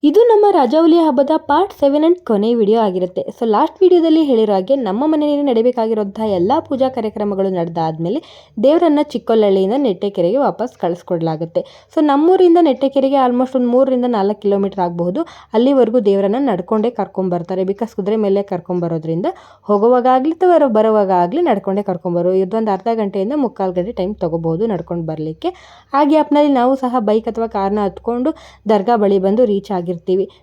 ಇದು ನಮ್ಮ ರಾಜಾವಲಿ ಹಬ್ಬದ ಪಾರ್ಟ್ 7 ಅಂಡ್ ಕೊನೆ ವಿಡಿಯೋ ಆಗಿರುತ್ತೆ. ಸೊ ಲಾಸ್ಟ್ ವಿಡಿಯೋದಲ್ಲಿ ಹೇಳಿರೋ ಹಾಗೆ ನಮ್ಮ ಮನೆಯಲ್ಲಿ ನಡೆಯಬೇಕಾಗಿರುವಂತಹ ಎಲ್ಲ ಪೂಜಾ ಕಾರ್ಯಕ್ರಮಗಳು ನಡೆದಾದ್ಮೇಲೆ ದೇವರನ್ನ ಚಿಕ್ಕೋಲಹಳ್ಳಿಯಿಂದ ನೆಟ್ಟೆಕೆರೆಗೆ ವಾಪಸ್ ಕಳಿಸ್ಕೊಡ್ಲಾಗುತ್ತೆ. ಸೊ ನಮ್ಮೂರಿಂದ ನೆಟ್ಟೆಕೆರೆಗೆ ಆಲ್ಮೋಸ್ಟ್ ಒಂದು 3 ರಿಂದ 4 ಕಿಲೋಮೀಟರ್ ಆಗಬಹುದು. ಅಲ್ಲಿವರೆಗೂ ದೇವರನ್ನ ನಡ್ಕೊಂಡೇ ಕರ್ಕೊಂಡ್ಬರ್ತಾರೆ. ಬಿಕಾಸ್ ಕುದುರೆ ಮೇಲೆ ಕರ್ಕೊಂಡ್ಬರೋದ್ರಿಂದ ಹೋಗುವಾಗ ಆಗಲಿ ಅಥವಾ ಬರುವಾಗ ಆಗಲಿ ನಡ್ಕೊಂಡೇ ಕರ್ಕೊಂಡ್ಬರೋ ಇದೊಂದು ಅರ್ಧ ಗಂಟೆಯಿಂದ 3/4 ಗಂಟೆ ಟೈಮ್ ತೊಗೋಬಹುದು ನಡ್ಕೊಂಡು ಬರಲಿಕ್ಕೆ. ಆ ಗ್ಯಾಪ್ನಲ್ಲಿ ನಾವು ಸಹ ಬೈಕ್ ಅಥವಾ ಕಾರ್ನ ಹತ್ಕೊಂಡು ದರ್ಗಾ ಬಳಿ ಬಂದು ರೀಚ್ ಆಗಿರ್ತೀವಿ.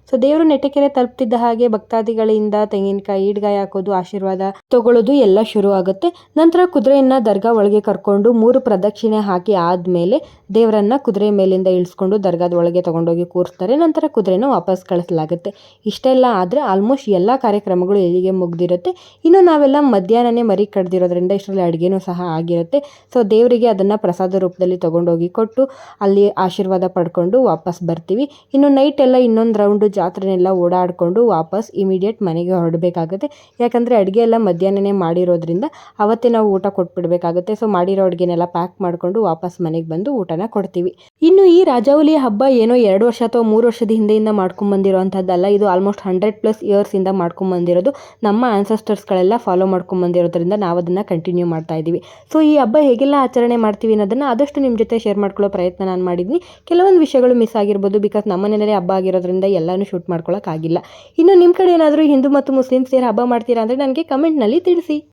ಸೊ ದೇವರು ನೆಟ್ಟಕೆರೆ ತಲುಪ್ತಿದ್ದ ಹಾಗೆ ಭಕ್ತಾದಿಗಳಿಂದ ತೆಂಗಿನಕಾಯಿ ಈಡ್ಗಾಯಿ ಹಾಕೋದು ಆಶೀರ್ವಾದ ತಗೊಳ್ಳೋದು ಎಲ್ಲ ಶುರು ಆಗುತ್ತೆ. ನಂತರ ಕುದುರೆಯನ್ನ ದರ್ಗಾ ಒಳಗೆ ಕರ್ಕೊಂಡು 3 ಪ್ರದಕ್ಷಿಣೆ ಹಾಕಿ ಆದ್ಮೇಲೆ ದೇವರನ್ನ ಕುದುರೆ ಮೇಲಿಂದ ಇಳಿಸ್ಕೊಂಡು ದರ್ಗಾದ ಒಳಗೆ ತಗೊಂಡೋಗಿ ಕೂರಿಸ್ತಾರೆ. ನಂತರ ಕುದುರೆನ ವಾಪಸ್ ಕಳಿಸಲಾಗುತ್ತೆ. ಇಷ್ಟೆಲ್ಲ ಆದ್ರೆ ಆಲ್ಮೋಸ್ಟ್ ಎಲ್ಲ ಕಾರ್ಯಕ್ರಮಗಳು ಇಲ್ಲಿಗೆ ಮುಗ್ದಿರುತ್ತೆ. ಇನ್ನು ನಾವೆಲ್ಲ ಮಧ್ಯಾಹ್ನನೇ ಮರಿ ಕಡ್ದಿರೋದ್ರಿಂದ ಇಷ್ಟರಲ್ಲಿ ಅಡುಗೆನೂ ಸಹ ಆಗಿರುತ್ತೆ. ಸೊ ದೇವರಿಗೆ ಅದನ್ನ ಪ್ರಸಾದ ರೂಪದಲ್ಲಿ ತಗೊಂಡೋಗಿ ಕೊಟ್ಟು ಅಲ್ಲಿ ಆಶೀರ್ವಾದ ಪಡ್ಕೊಂಡು ವಾಪಸ್ ಬರ್ತೀವಿ. ಇನ್ನು ನೈಟ್ ಎಲ್ಲ ಇನ್ನೊಂದು ರೌಂಡು ಜಾತ್ರೆನೆಲ್ಲ ಓಡಾಡಿಕೊಂಡು ವಾಪಸ್ ಇಮಿಡಿಯೇಟ್ ಮನೆಗೆ ಹೊರಡಬೇಕಾಗುತ್ತೆ. ಯಾಕಂದರೆ ಅಡುಗೆ ಎಲ್ಲ ಮಧ್ಯಾಹ್ನನೇ ಮಾಡಿರೋದ್ರಿಂದ ಅವತ್ತೇ ನಾವು ಊಟ ಕೊಟ್ಬಿಡಬೇಕಾಗುತ್ತೆ. ಸೊ ಮಾಡಿರೋ ಅಡುಗೆನೆಲ್ಲ ಪ್ಯಾಕ್ ಮಾಡಿಕೊಂಡು ವಾಪಸ್ ಮನೆಗೆ ಬಂದು ಊಟನ ಕೊಡ್ತೀವಿ. ಇನ್ನು ಈ ರಾಜಾವಲಿ ಹಬ್ಬ ಏನೋ 2 ವರ್ಷ ಅಥವಾ 3 ವರ್ಷದ ಹಿಂದೆಯಿಂದ ಮಾಡ್ಕೊಂಡ್ಬಂದಿರೋವಂಥದ್ದಲ್ಲ. ಇದು ಆಲ್ಮೋಸ್ಟ್ 100+ ಇಯರ್ಸಿಂದ ಮಾಡ್ಕೊಂಡ್ಬಂದಿರೋದು. ನಮ್ಮ ಆನ್ಸೆಸ್ಟರ್ಸ್ಗಳೆಲ್ಲ ಫಾಲೋ ಮಾಡ್ಕೊಂಡ್ಬಂದಿರೋದ್ರಿಂದ ನಾವು ಅದನ್ನು ಕಂಟಿನ್ಯೂ ಮಾಡ್ತಾ ಇದ್ದೀವಿ. ಸೊ ಈ ಹಬ್ಬ ಹೇಗೆಲ್ಲ ಆಚರಣೆ ಮಾಡ್ತೀವಿ ಅನ್ನೋದನ್ನು ಆದಷ್ಟು ನಿಮ್ಮ ಜೊತೆ ಶೇರ್ ಮಾಡ್ಕೊಳ್ಳೋ ಪ್ರಯತ್ನ ನಾನು ಮಾಡಿದ್ದೀನಿ. ಕೆಲವೊಂದು ವಿಷಯಗಳು ಮಿಸ್ ಆಗಿರ್ಬೋದು. ಬಿಕಾಸ್ ನಮ್ಮ ಮನೆಯಲ್ಲೇ ಹಬ್ಬ ಆಗಿರೋದ್ರಿಂದ ಎಲ್ಲನೂ ಶೂಟ್ ಮಾಡ್ಕೊಳ್ಳೋಕ್ಕಾಗಿಲ್ಲ. ಇನ್ನು ನಿಮ್ಮ ಕಡೆ ಏನಾದರೂ ಹಿಂದೂ ಮತ್ತು ಮುಸ್ಲಿಮ್ಸ್ ಸೇರಿ ಹಬ್ಬ ಮಾಡ್ತೀರಾ ಅಂದರೆ ನನಗೆ ಕಮೆಂಟ್ನಲ್ಲಿ ತಿಳಿಸಿ.